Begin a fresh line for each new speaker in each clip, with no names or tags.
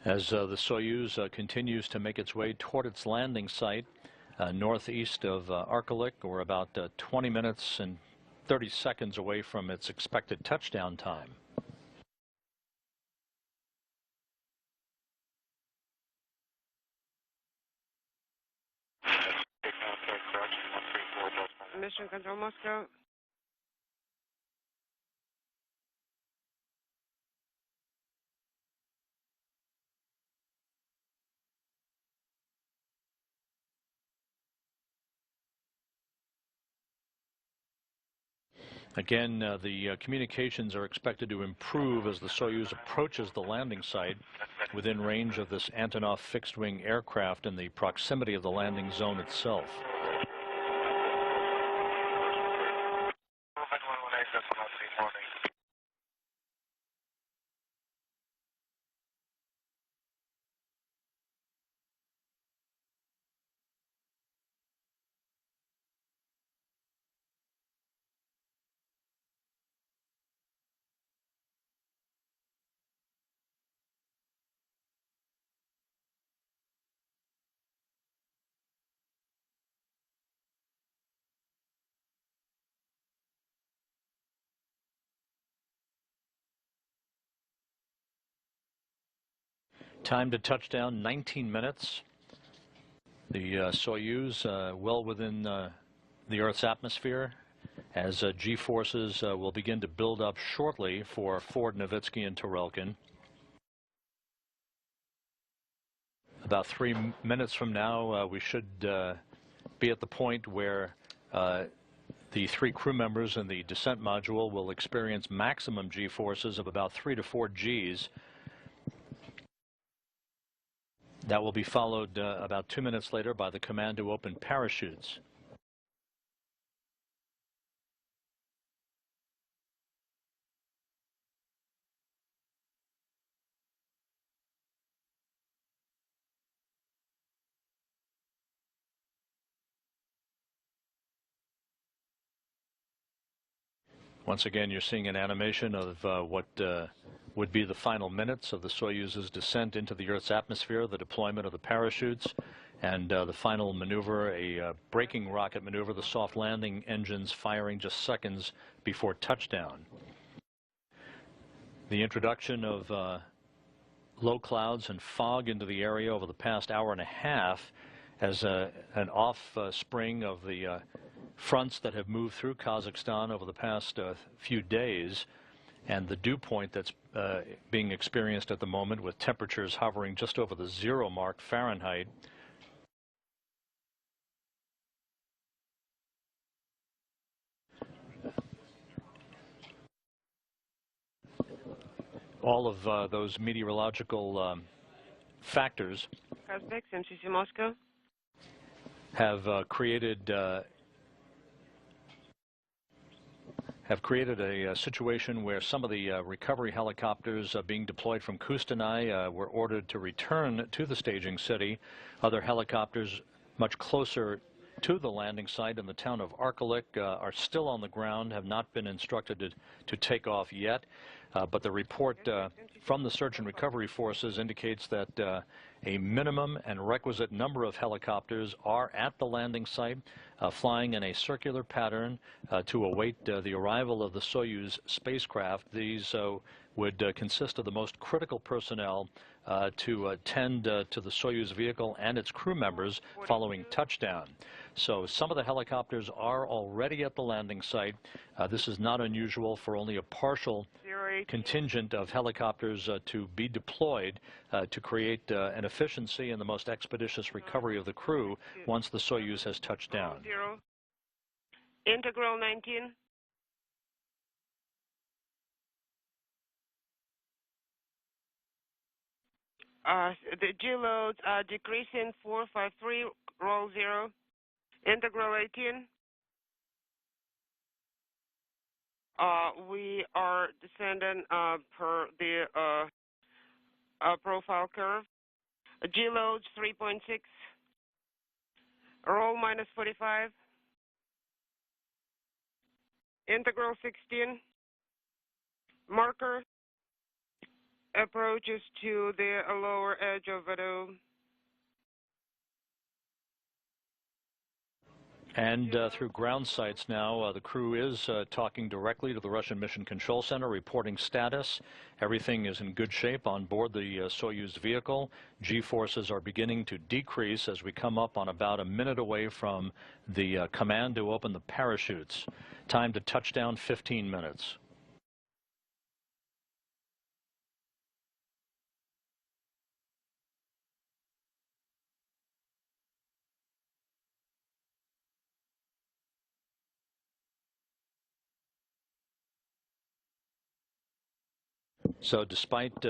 As the Soyuz continues to make its way toward its landing site northeast of Arkelik, we're about 20 minutes and 30 seconds away from its expected touchdown time.
Mission Control Moscow.
Again, the communications are expected to improve as the Soyuz approaches the landing site within range of this Antonov fixed-wing aircraft in the proximity of the landing zone itself. Time to touchdown, 19 minutes. The Soyuz well within the Earth's atmosphere as G-forces will begin to build up shortly for Ford, Nowitzki, and Turelkin. About 3 minutes from now, we should be at the point where the 3 crew members in the descent module will experience maximum G-forces of about 3 to 4 Gs. That will be followed about 2 minutes later by the command to open parachutes. Once again, you're seeing an animation of what would be the final minutes of the Soyuz's descent into the Earth's atmosphere, the deployment of the parachutes, and the final maneuver, a braking rocket maneuver, the soft landing engines firing just seconds before touchdown. The introduction of low clouds and fog into the area over the past hour and a half as an offspring of the fronts that have moved through Kazakhstan over the past few days, and the dew point that's being experienced at the moment with temperatures hovering just over the 0 mark Fahrenheit. All of those meteorological factors
MCC Moscow
have created a situation where some of the recovery helicopters being deployed from Kustanai were ordered to return to the staging city. Other helicopters much closer to the landing site in the town of Arkelik are still on the ground, have not been instructed to take off yet. But the report from the search and recovery forces indicates that a minimum and requisite number of helicopters are at the landing site, flying in a circular pattern to await the arrival of the Soyuz spacecraft. These would consist of the most critical personnel to attend to the Soyuz vehicle and its crew members following touchdown. So some of the helicopters are already at the landing site. This is not unusual for only a partial contingent of helicopters to be deployed to create an efficiency and the most expeditious recovery of the crew once the Soyuz has touched down.
Integral 19. The G loads are decreasing 453, roll 0. Integral 18. We are descending per the profile curve. G loads 3.6. Roll minus 45. Integral 16. Marker approaches to the lower edge of Vado.
And through ground sites now, the crew is talking directly to the Russian Mission Control Center, reporting status. Everything is in good shape on board the Soyuz vehicle. G-forces are beginning to decrease as we come up on about a minute away from the command to open the parachutes. Time to touchdown, 15 minutes. So despite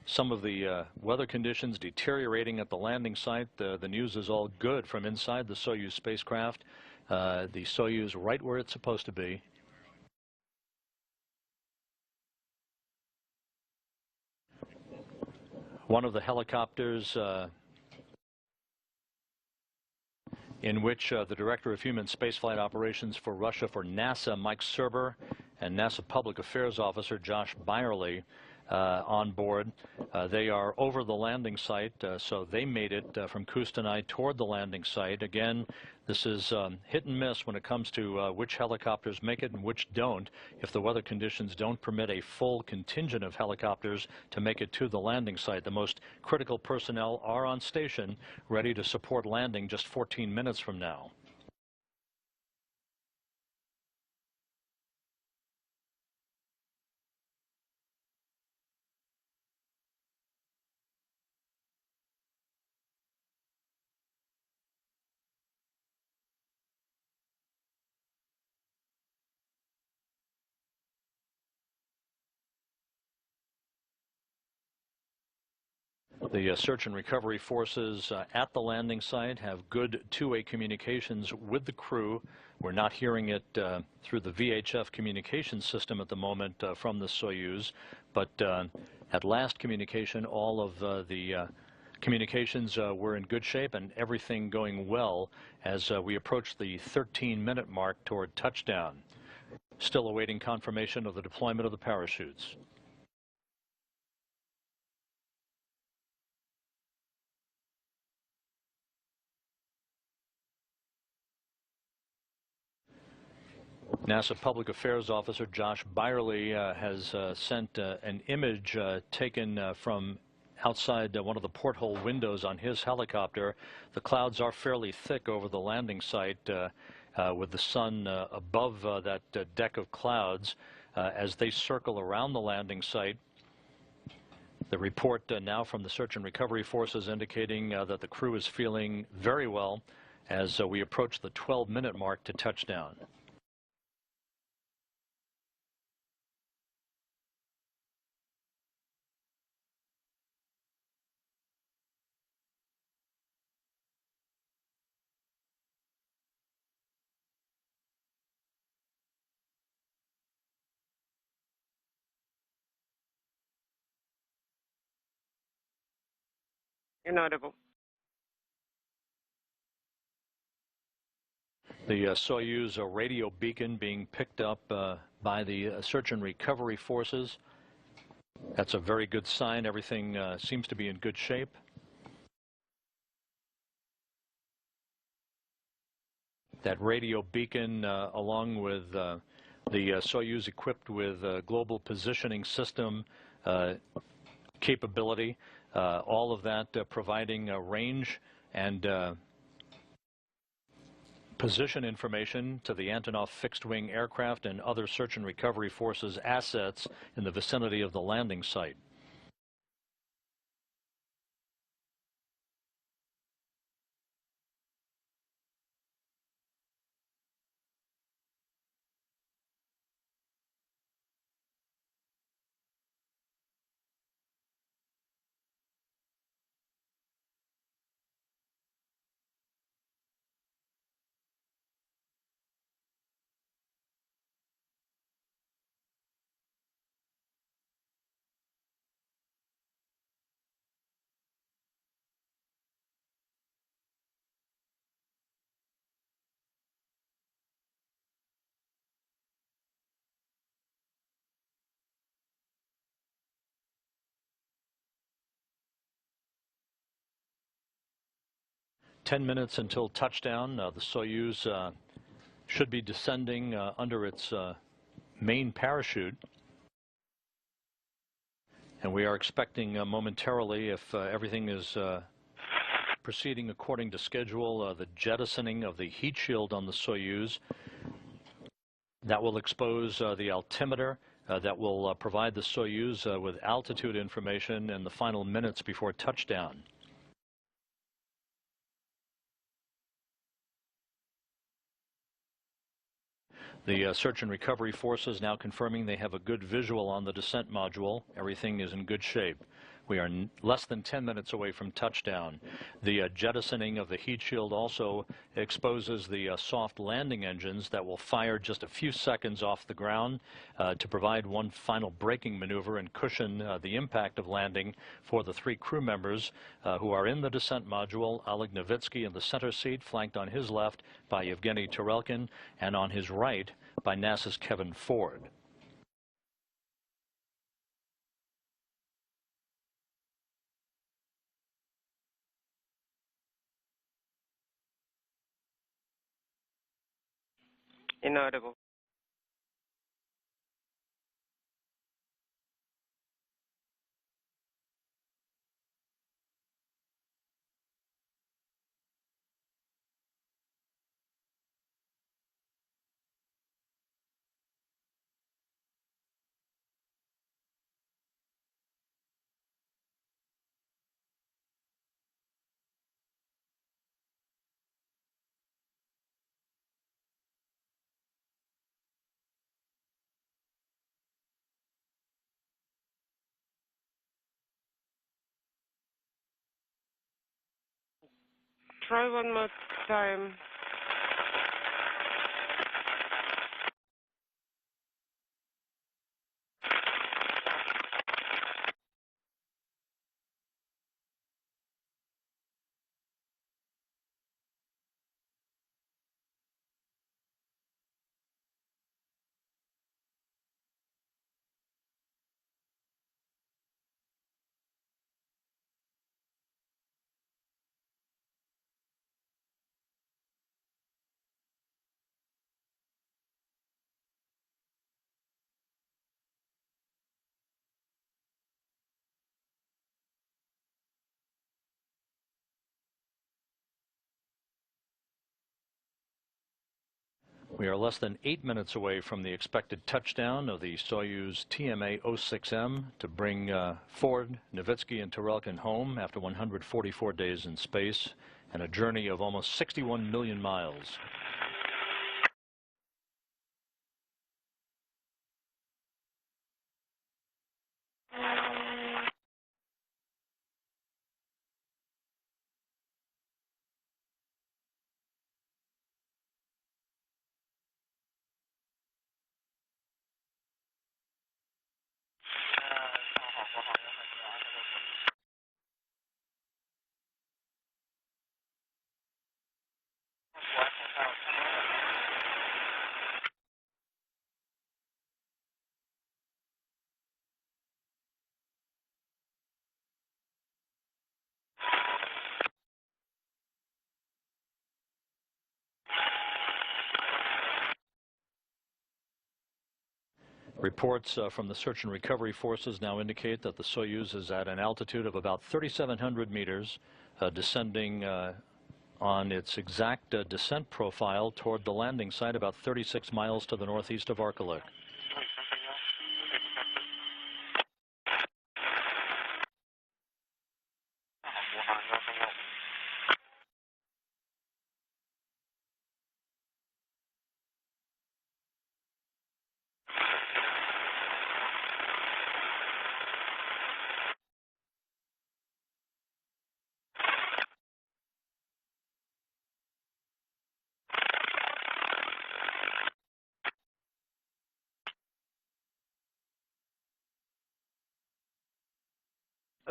some of the weather conditions deteriorating at the landing site, the news is all good from inside the Soyuz spacecraft. The Soyuz right where it's supposed to be. One of the helicopters in which the Director of Human Spaceflight Operations for Russia for NASA, Mike Serber, and NASA Public Affairs Officer Josh Byerly on board. They are over the landing site, so they made it from Kustanai toward the landing site. Again, this is hit and miss when it comes to which helicopters make it and which don't. If the weather conditions don't permit a full contingent of helicopters to make it to the landing site, the most critical personnel are on station, ready to support landing just 14 minutes from now. The search and recovery forces at the landing site have good two-way communications with the crew. We're not hearing it through the VHF communication system at the moment from the Soyuz, but at last communication, all of the communications were in good shape and everything going well as we approach the 13-minute mark toward touchdown. Still awaiting confirmation of the deployment of the parachutes. NASA Public Affairs Officer Josh Byerly has sent an image taken from outside one of the porthole windows on his helicopter. The clouds are fairly thick over the landing site with the sun above that deck of clouds as they circle around the landing site. The report now from the search and recovery forces indicating that the crew is feeling very well as we approach the 12-minute mark to touchdown.
Inaudible.
The Soyuz radio beacon being picked up by the search and recovery forces. That's a very good sign. Everything seems to be in good shape. That radio beacon, along with the Soyuz equipped with global positioning system capability, all of that providing range and position information to the Antonov fixed-wing aircraft and other search and recovery forces assets in the vicinity of the landing site. 10 minutes until touchdown. The Soyuz should be descending under its main parachute. And we are expecting momentarily, if everything is proceeding according to schedule, the jettisoning of the heat shield on the Soyuz. That will expose the altimeter. That will provide the Soyuz with altitude information in the final minutes before touchdown. The search and recovery forces now confirming they have a good visual on the descent module. Everything is in good shape. We are less than 10 minutes away from touchdown. The jettisoning of the heat shield also exposes the soft landing engines that will fire just a few seconds off the ground to provide one final braking maneuver and cushion the impact of landing for the 3 crew members who are in the descent module. Oleg Novitsky in the center seat, flanked on his left by Yevgeny Tarelkin, and on his right by NASA's Kevin Ford.
Inaudible. Try one more time.
We are less than 8 minutes away from the expected touchdown of the Soyuz TMA-06M to bring Ford, Novitsky, and Tarelkin home after 144 days in space and a journey of almost 61 million miles. Reports from the search and recovery forces now indicate that the Soyuz is at an altitude of about 3,700 meters, descending on its exact descent profile toward the landing site about 36 miles to the northeast of Arkalyk.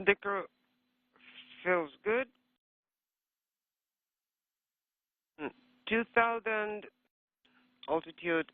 The crew feels good. 2,000 altitude